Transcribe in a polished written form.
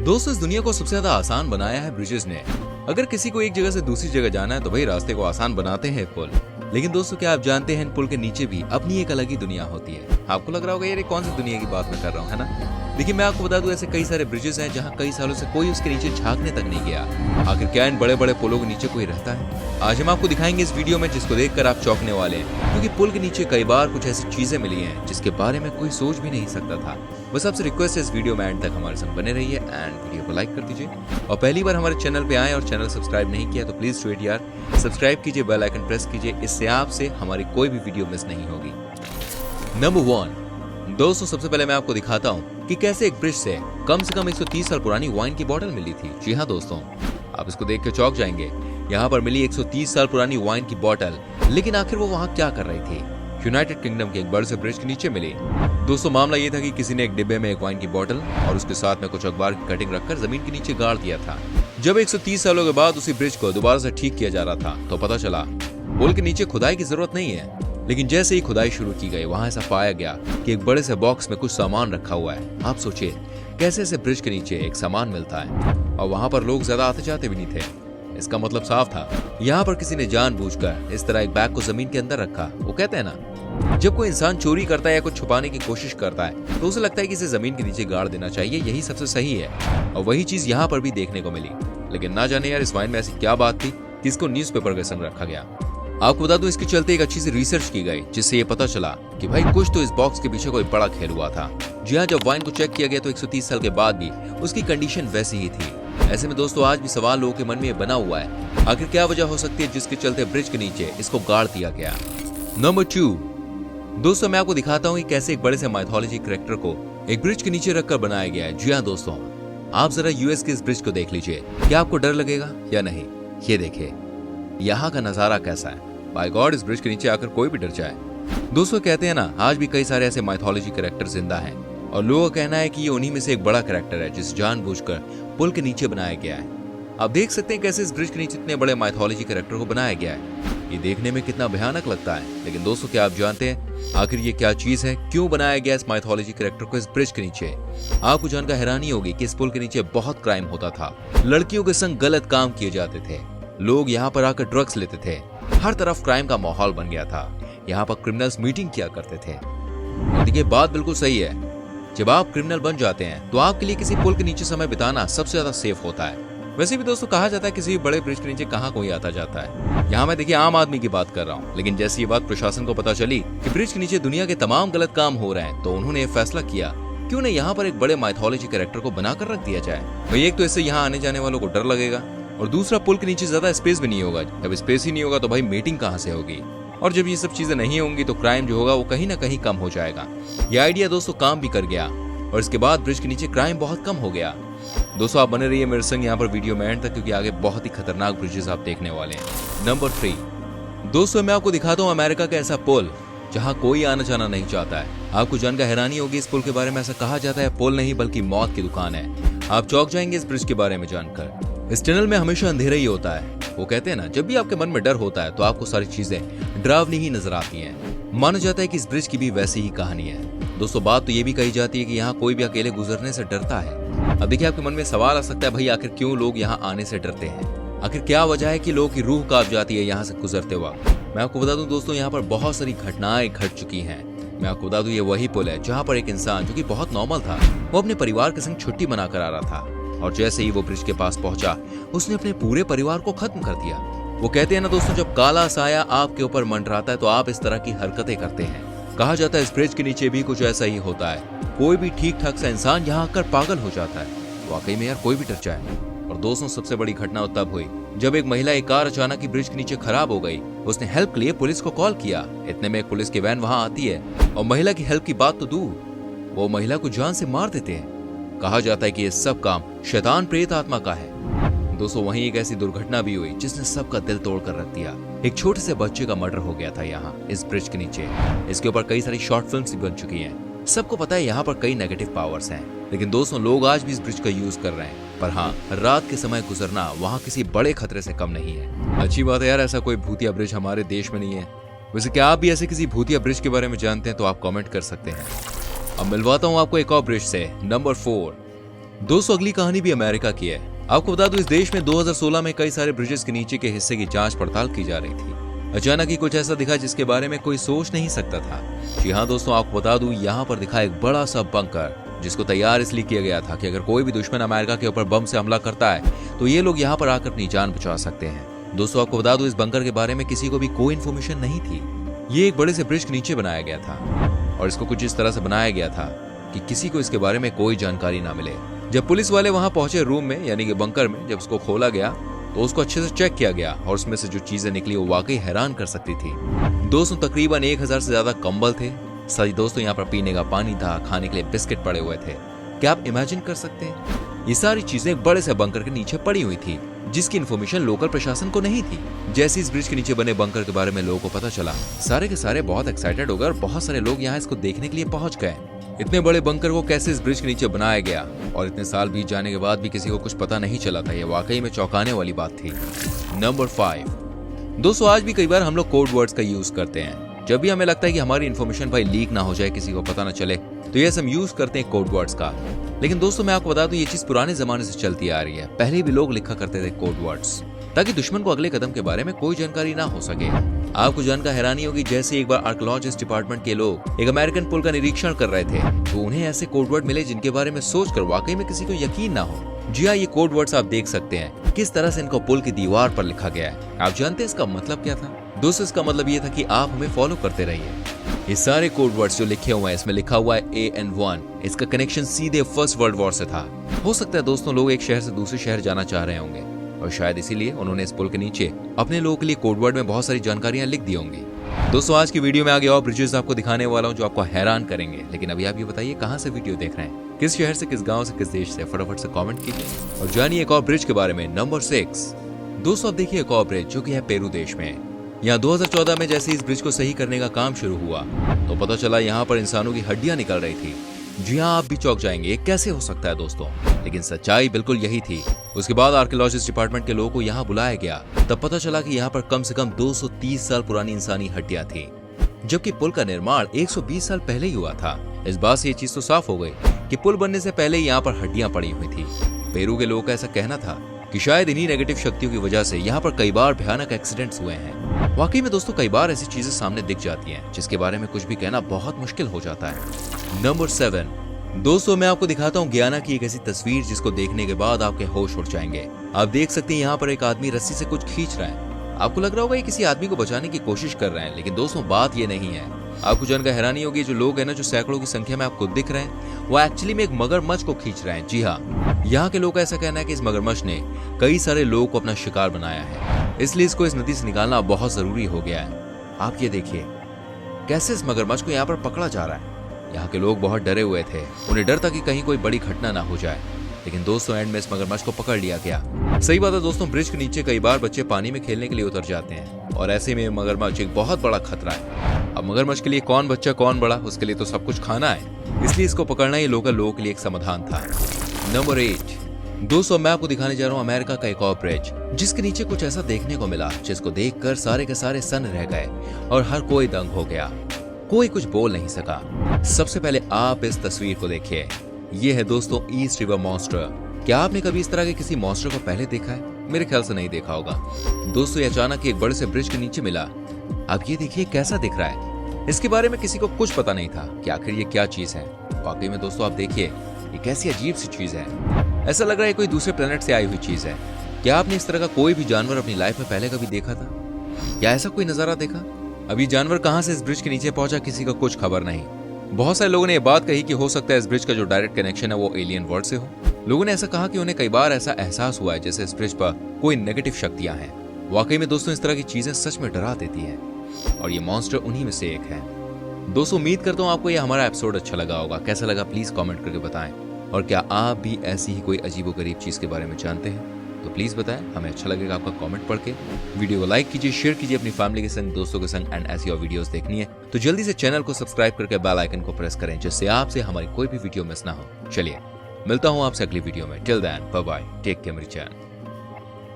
दोस्तों, इस दुनिया को सबसे ज्यादा आसान बनाया है ब्रिजेस ने। अगर किसी को एक जगह से दूसरी जगह जाना है तो भाई रास्ते को आसान बनाते हैं पुल। लेकिन दोस्तों, क्या आप जानते हैं इन पुल के नीचे भी अपनी एक अलग ही दुनिया होती है। आपको लग रहा होगा यार ये कौन सी दुनिया की बात मैं कर रहा हूँ, है ना? देखिए, मैं आपको बता दूं, ऐसे कई सारे ब्रिजेस हैं जहाँ कई सालों से कोई उसके नीचे झांकने तक नहीं गया। आखिर क्या इन बड़े बड़े पुलों के नीचे कोई रहता है? आज हम आपको दिखाएंगे इस वीडियो में, जिसको देखकर आप चौंकने वाले हैं, क्योंकि पुल के नीचे कई बार कुछ ऐसी चीजें मिली हैं जिसके बारे में कोई सोच भी नहीं सकता था। बस आपसे रिक्वेस्ट है, इस वीडियो में एंड तक हमारे संग बने रहिए एंड वीडियो को लाइक कर दीजिए। और पहली बार हमारे चैनल पे आए और चैनल सब्सक्राइब नहीं किया तो प्लीज डू इट यार, सब्सक्राइब कीजिए, बेल आइकन प्रेस कीजिए, इससे आपसे हमारी कोई भी वीडियो मिस नहीं होगी। नंबर 1, दोस्तों सबसे पहले मैं आपको दिखाता हूँ कि कैसे एक ब्रिज से कम 130 साल पुरानी वाइन की बोतल मिली थी। जी हाँ दोस्तों, आप इसको देख के चौंक जाएंगे। यहाँ पर मिली 130 साल पुरानी वाइन की बोतल, लेकिन आखिर वो वहाँ क्या कर रही थी? यूनाइटेड किंगडम के एक बड़े से ब्रिज के नीचे मिली। दोस्तों, मामला ये था कि किसी ने एक डिब्बे में एक वाइन की बोतल और उसके साथ में कुछ अखबार की कटिंग रखकर जमीन के नीचे गाड़ दिया था। जब 130 सालों के बाद उसी ब्रिज को दोबारा से ठीक किया जा रहा था तो पता चला पुल के नीचे खुदाई की जरूरत नहीं है। लेकिन जैसे ही खुदाई शुरू की गई, वहां ऐसा पाया गया कि एक बड़े से बॉक्स में कुछ सामान रखा हुआ है। आप सोचिए, कैसे ऐसे ब्रिज के नीचे एक सामान मिलता है और वहां पर लोग ज्यादा आते जाते भी नहीं थे। इसका मतलब साफ था, यहाँ पर किसी ने जानबूझकर इस तरह एक बैग को जमीन के अंदर रखा। वो कहते हैं ना, जब कोई इंसान चोरी करता है या कुछ छुपाने की कोशिश करता है तो उसे लगता है कि इसे जमीन के नीचे गाड़ देना चाहिए, यही सबसे सही है। और वही चीज यहाँ पर भी देखने को मिली। लेकिन ना जाने यार इस वाइन में ऐसी क्या बात थी कि इसको न्यूज़पेपर के संग रखा गया। आपको बता दूं, इसके चलते एक अच्छी सी रिसर्च की गई, जिससे ये पता चला कि भाई कुछ तो इस बॉक्स के पीछे कोई बड़ा खेल हुआ था। जी हाँ, जब वाइन को चेक किया गया तो 130 साल के बाद भी उसकी कंडीशन वैसी ही थी। ऐसे में दोस्तों, आज भी सवाल लोगों के मन में बना हुआ है, आखिर क्या वजह हो सकती है जिसके चलते ब्रिज के नीचे इसको गाड़ दिया गया। नंबर 2, दोस्तों मैं आपको दिखाता हूँ कि कैसे एक बड़े से माइथोलॉजी कैरेक्टर को एक ब्रिज के नीचे रखकर बनाया गया है। जी हाँ दोस्तों, आप जरा यूएस के इस ब्रिज को देख लीजिए, क्या आपको डर लगेगा या नहीं? ये देखिए यहाँ का नजारा कैसा है। बाय गॉड, इस ब्रिज के नीचे आकर कोई भी डर जाए। दोस्तों कहते हैं ना, आज भी कई सारे ऐसे माइथोलॉजी कैरेक्टर जिंदा हैं और लोगों का कहना है कि ये उन्हीं में से एक बड़ा कैरेक्टर है जिसे जानबूझकर पुल के नीचे बनाया गया है। आप देख सकते हैं कैसे इस ब्रिज के नीचे इतने बड़े माइथोलॉजी कैरेक्टर को बनाया गया है। ये देखने में कितना भयानक लगता है, लेकिन दोस्तों क्या आप जानते हैं आखिर ये क्या चीज है? क्यों बनाया गया इस माइथोलॉजी कैरेक्टर को इस ब्रिज के नीचे? आपको जानकर हैरानी होगी कि इस पुल के नीचे बहुत क्राइम होता था। लड़कियों के संग गलत काम किए जाते थे, लोग यहाँ पर आकर ड्रग्स लेते थे, हर तरफ क्राइम का माहौल बन गया था। यहाँ पर क्रिमिनल्स मीटिंग किया करते थे। और देखिए, बात बिल्कुल सही है, जब आप क्रिमिनल बन जाते हैं तो आपके लिए किसी पुल के नीचे समय बिताना सबसे ज्यादा सेफ होता है। वैसे भी दोस्तों कहा जाता है किसी बड़े ब्रिज के नीचे कहाँ कोई आता जाता है। यहाँ मैं देखिए आम आदमी की बात कर रहा हूँ, लेकिन जैसे ये बात प्रशासन को पता चली कि ब्रिज के नीचे दुनिया के तमाम गलत काम हो रहे हैं तो उन्होंने ये फैसला किया क्यों न यहाँ पर एक बड़े माइथोलॉजी कैरेक्टर को बनाकर रख दिया जाए। भाई एक तो इससे यहाँ आने जाने वालों को डर लगेगा और दूसरा पुल के नीचे ज्यादा स्पेस भी नहीं होगा। जब स्पेस ही नहीं होगा तो भाई मीटिंग कहाँ से होगी? और जब ये सब चीजें नहीं होंगी तो क्राइम जो होगा वो कहीं ना कहीं कम हो जाएगा। ये आइडिया दोस्तों काम भी कर गया और इसके बाद ब्रिज के नीचे क्राइम बहुत कम हो गया। दोस्तों आप बने रहिए मेरे संग यहाँ पर वीडियो में एंड तक, क्योंकि आगे बहुत ही खतरनाक ब्रिजेस आप देखने वाले हैं। नंबर 3, दोस्तों मैं आपको दिखाता हूँ अमेरिका का ऐसा पुल जहाँ कोई आना जाना नहीं चाहता है। आपको जानकर हैरानी होगी, इस पुल के बारे में ऐसा कहा जाता है पुल नहीं बल्कि मौत की दुकान है। आप चौंक जाएंगे इस ब्रिज के बारे में जानकर। इस टनल में हमेशा अंधेरा ही होता है। वो कहते हैं ना, जब भी आपके मन में डर होता है तो आपको सारी चीजें डरावनी ही नजर आती हैं। माना जाता है कि इस ब्रिज की भी वैसी ही कहानी है। दोस्तों बात तो ये भी कही जाती है कि यहाँ कोई भी अकेले गुजरने से डरता है। अब देखिए आपके मन में सवाल आ सकता है, भाई आखिर क्यों लोग यहाँ आने से डरते हैं? आखिर क्या वजह है कि लोगों की रूह कांप जाती है यहाँ से गुजरते वक्त? मैं आपको बता दूं दोस्तों, यहाँ पर बहुत सारी घटनाएं घट चुकी हैं। मैं आपको बता दूं, ये वही पुल है जहाँ पर एक इंसान जो कि बहुत नॉर्मल था, वो अपने परिवार के संग छुट्टी मनाकर आ रहा था और जैसे ही वो ब्रिज के पास पहुंचा उसने अपने पूरे परिवार को खत्म कर दिया। वो कहते हैं ना दोस्तों, जब काला साया आपके ऊपर मंडराता है तो आप इस तरह की हरकतें करते हैं। कहा जाता है इस ब्रिज के नीचे भी कुछ ऐसा ही होता है। कोई भी ठीक ठाक सा इंसान यहाँ आकर पागल हो जाता है। वाकई में यार कोई भी डर जाए। और दोस्तों सबसे बड़ी घटना तब हुई जब एक महिला एक कार अचानक ही ब्रिज के नीचे खराब हो गई। उसने हेल्प के लिए पुलिस को कॉल किया। इतने में एक पुलिस की वैन वहां आती है और महिला की हेल्प की बात तो दूर, वो महिला को जान से मार देते हैं। कहा जाता है कि ये सब काम शैतान प्रेत आत्मा का है। दोस्तों वहीं एक ऐसी दुर्घटना भी हुई जिसने सबका दिल तोड़ कर रख दिया। एक छोटे से बच्चे का मर्डर हो गया था यहाँ इस ब्रिज के नीचे। इसके ऊपर कई सारी शॉर्ट फिल्म्स भी बन चुकी हैं। सबको पता है यहाँ पर कई नेगेटिव पावर्स हैं, लेकिन दोस्तों लोग आज भी इस ब्रिज का यूज कर रहे हैं। पर हाँ, रात के समय गुजरना वहाँ किसी बड़े खतरे से कम नहीं है। अच्छी बात है यार, ऐसा कोई भूतिया ब्रिज हमारे देश में नहीं है। वैसे क्या आप भी ऐसे किसी भूतिया ब्रिज के बारे में जानते हैं तो आप कमेंट कर सकते हैं। अब मिलवाता हूँ आपको एक और ब्रिज से। नंबर 4, दोस्तों अगली कहानी भी अमेरिका की है। आपको बता दूं इस देश में 2016 में कई सारे ब्रिजेस के नीचे के हिस्से की जांच पड़ताल की जा रही थी। अचानक ही कुछ ऐसा दिखा जिसके बारे में कोई सोच नहीं सकता था। जी हाँ दोस्तों, आपको बता दूं यहाँ पर दिखा एक बड़ा सा बंकर, जिसको तैयार इसलिए किया गया था कि अगर कोई भी दुश्मन अमेरिका के ऊपर बम से हमला करता है तो ये लोग यहाँ पर आकर अपनी जान बचा सकते हैं। दोस्तों आपको बता दूं इस बंकर के बारे में किसी को भी कोई इन्फॉर्मेशन नहीं थी। ये एक बड़े से ब्रिज के नीचे बनाया गया था और इसको कुछ इस तरह से बनाया गया था कि किसी को इसके बारे में कोई जानकारी ना मिले। जब पुलिस वाले वहां पहुंचे रूम में यानी कि बंकर में, जब उसको खोला गया तो उसको अच्छे से चेक किया गया और उसमें से जो चीजें निकली वो वाकई हैरान कर सकती थी। दोस्तों तकरीबन 1000 से ज्यादा कंबल थे। सही दोस्तों यहाँ पर पीने का पानी था, खाने के लिए बिस्किट पड़े हुए थे। क्या आप इमेजिन कर सकते हैं? ये सारी चीजें एक बड़े से बंकर के नीचे पड़ी हुई थी जिसकी इन्फॉर्मेशन लोकल प्रशासन को नहीं थी। जैसे इस ब्रिज के नीचे बने बंकर के बारे में लोगों को पता चला, सारे के सारे बहुत एक्साइटेड हो गए और बहुत सारे लोग यहाँ इसको देखने के लिए पहुंच गए। इतने बड़े बंकर को कैसे इस ब्रिज के नीचे बनाया गया और इतने साल बीत जाने के बाद भी किसी को कुछ पता नहीं चला था, ये वाकई में चौंकाने वाली बात थी। नंबर 5 दोस्तों, आज भी कई बार हम लोग कोड वर्ड्स का यूज करते हैं। जब भी हमें लगता है कि हमारी इन्फॉर्मेशन भाई लीक ना हो जाए, किसी को पता ना चले, तो ये हम यूज करते हैं कोड वर्ड्स का। लेकिन दोस्तों मैं आपको बता दूं ये चीज पुराने जमाने से चलती आ रही है। पहले भी लोग लिखा करते थे कोड वर्ड्स ताकि दुश्मन को अगले कदम के बारे में कोई जानकारी ना हो सके। आपको जानकर हैरानी होगी, जैसे एक बार आर्कियोलॉजिस्ट डिपार्टमेंट के लोग एक अमेरिकन पुल का निरीक्षण कर रहे थे तो उन्हें ऐसे कोड वर्ड मिले जिनके बारे में सोचकर वाकई में किसी को यकीन ना हो। जी हाँ, ये कोड वर्ड्स आप देख सकते हैं किस तरह से इनको पुल की दीवार पर लिखा गया है। आप जानते हैं इसका मतलब क्या था? दोस्तों इसका मतलब ये था कि आप हमें फॉलो करते रहिए। ये सारे कोड वर्ड्स जो लिखे हुए हैं, इसमें लिखा हुआ है AN1। इसका कनेक्शन सीधे फर्स्ट वर्ल्ड वॉर से था। हो सकता है दोस्तों लोग एक शहर से दूसरे शहर जाना चाह रहे होंगे और शायद इसीलिए उन्होंने इस पुल के नीचे अपने लोगों के लिए कोड वर्ड में बहुत सारी जानकारियां लिख दी होंगी। दोस्तों आज की वीडियो में आगे और ब्रिजेस आपको दिखाने वाला हूं जो आपको हैरान करेंगे। लेकिन अभी आप ये बताइए कहां से वीडियो देख रहे हैं, किस शहर से, किस गांव से, किस देश से? फटाफट से कमेंट कीजिए और जानिए एक और ब्रिज के बारे में। नंबर 6 दोस्तों अब देखिए एक और ब्रिज जो कि है पेरू देश में। यहाँ 2014 में जैसे इस ब्रिज को सही करने का काम शुरू हुआ तो पता चला यहाँ पर इंसानों की हड्डियां निकल रही थी। जी हाँ, आप भी चौंक जाएंगे, ये कैसे हो सकता है दोस्तों? लेकिन सच्चाई बिल्कुल यही थी। उसके बाद आर्कियोलॉजिस्ट डिपार्टमेंट के लोगों को यहाँ बुलाया गया, तब पता चला कि यहाँ पर कम से कम 230 साल पुरानी इंसानी हड्डियां थी, जबकि पुल का निर्माण 120 साल पहले ही हुआ था। इस बात से ये चीज तो साफ हो गई कि पुल बनने से पहले यहाँ पर हड्डियां पड़ी हुई थी। पेरू के लोगों का ऐसा कहना था कि शायद इन्हीं नेगेटिव शक्तियों की वजह से यहाँ पर कई बार भयानक एक्सीडेंट्स हुए हैं। वाकई में दोस्तों कई बार ऐसी चीजें सामने दिख जाती हैं जिसके बारे में कुछ भी कहना बहुत मुश्किल हो जाता है। नंबर 7 दोस्तों मैं आपको दिखाता हूँ गियाना की एक ऐसी तस्वीर जिसको देखने के बाद आपके होश उड़ जाएंगे। आप देख सकते हैं यहाँ पर एक आदमी रस्सी से कुछ खींच रहा है। आपको लग रहा होगा ये किसी आदमी को बचाने की कोशिश कर रहे हैं, लेकिन दोस्तों बात ये नहीं है। आपको जानकर हैरानी होगी, जो लोग हैं ना, जो सैकड़ों की संख्या में आपको दिख रहे हैं, वो एक्चुअली में एक मगरमच्छ को खींच रहे हैं। जी हाँ, यहाँ के लोग का ऐसा कहना है कि इस मगरमच्छ ने कई सारे लोगों को अपना शिकार बनाया है, इसलिए इसको इस नदी से निकालना बहुत जरूरी हो गया है। आप ये देखिए कैसे इस मगरमच्छ को यहाँ पर पकड़ा जा रहा है। यहाँ के लोग बहुत डरे हुए थे, उन्हें डर था कि कहीं कोई बड़ी घटना ना हो जाए, लेकिन दोस्तों एंड में इस मगरमच्छ को पकड़ लिया गया। सही बात है दोस्तों, ब्रिज के नीचे कई बार बच्चे पानी में खेलने के लिए उतर जाते हैं और ऐसे में मगरमच्छ एक बहुत बड़ा खतरा है। अब मगरमच्छ के लिए कौन बच्चा कौन बड़ा, उसके लिए तो सब कुछ खाना है, इसलिए इसको पकड़ना ही लोकल लोगों के लिए एक समाधान था। नंबर 8 दोस्तों मैं आपको दिखाने जा रहा हूँ अमेरिका का एक और ब्रिज जिसके नीचे कुछ ऐसा देखने को मिला जिसको देखकर सारे के सारे सन्न रह गए और हर कोई दंग हो गया, कोई कुछ बोल नहीं सका। सबसे पहले आप इस तस्वीर को देखिए, ये है दोस्तों ईस्ट रिवर मॉन्स्टर। क्या आपने कभी इस तरह के किसी मॉन्स्टर को पहले देखा है? मेरे ख्याल से नहीं देखा होगा। दोस्तों ये अचानक एक बड़े से ब्रिज के नीचे मिला। अब ये देखिए कैसा दिख रहा है। इसके बारे में किसी को कुछ पता नहीं था कि आखिर ये क्या चीज है। वाकई में दोस्तों आप देखिए ये कैसी अजीब सी चीज है, ऐसा लग रहा है कोई दूसरे प्लेनेट से आई हुई चीज है। क्या आपने इस तरह का कोई भी जानवर अपनी लाइफ में पहले कभी देखा था? क्या ऐसा कोई नजारा देखा? अभी जानवर कहां से इस ब्रिज के नीचे पहुंचा किसी का कुछ खबर नहीं। बहुत सारे लोगों ने यह बात कही कि हो सकता है इस ब्रिज का जो डायरेक्ट कनेक्शन है वो एलियन वर्ल्ड से हो। लोगों ने ऐसा कहा कि उन्हें कई बार ऐसा एहसास हुआ है जैसे इस ब्रिज पर कोई नेगेटिव शक्तियां हैं। वाकई में दोस्तों इस तरह की चीजें सच में डरा देती हैं और ये मॉन्स्टर उन्हीं में से एक है। दोस्तों उम्मीद करता हूँ आपको ये हमारा एपिसोड अच्छा लगा होगा। कैसा लगा प्लीज कमेंट करके बताएं, और क्या आप भी ऐसी ही कोई अजीबोगरीब चीज के बारे में जानते हैं तो प्लीज बताएं, हमें अच्छा लगेगा आपका कमेंट पढ़ के। वीडियो को लाइक कीजिए, शेयर कीजिए अपनी फैमिली के संग, दोस्तों के संग, एंड ऐसी और वीडियोस देखनी है तो जल्दी से चैनल को सब्सक्राइब करके बेल आइकन को प्रेस करें जिससे आपसे हमारी कोई भी वीडियो मिस ना हो। चलिए मिलता हूँ आपसे अगली वीडियो में। Till then bye bye, take care मेरी चैनल।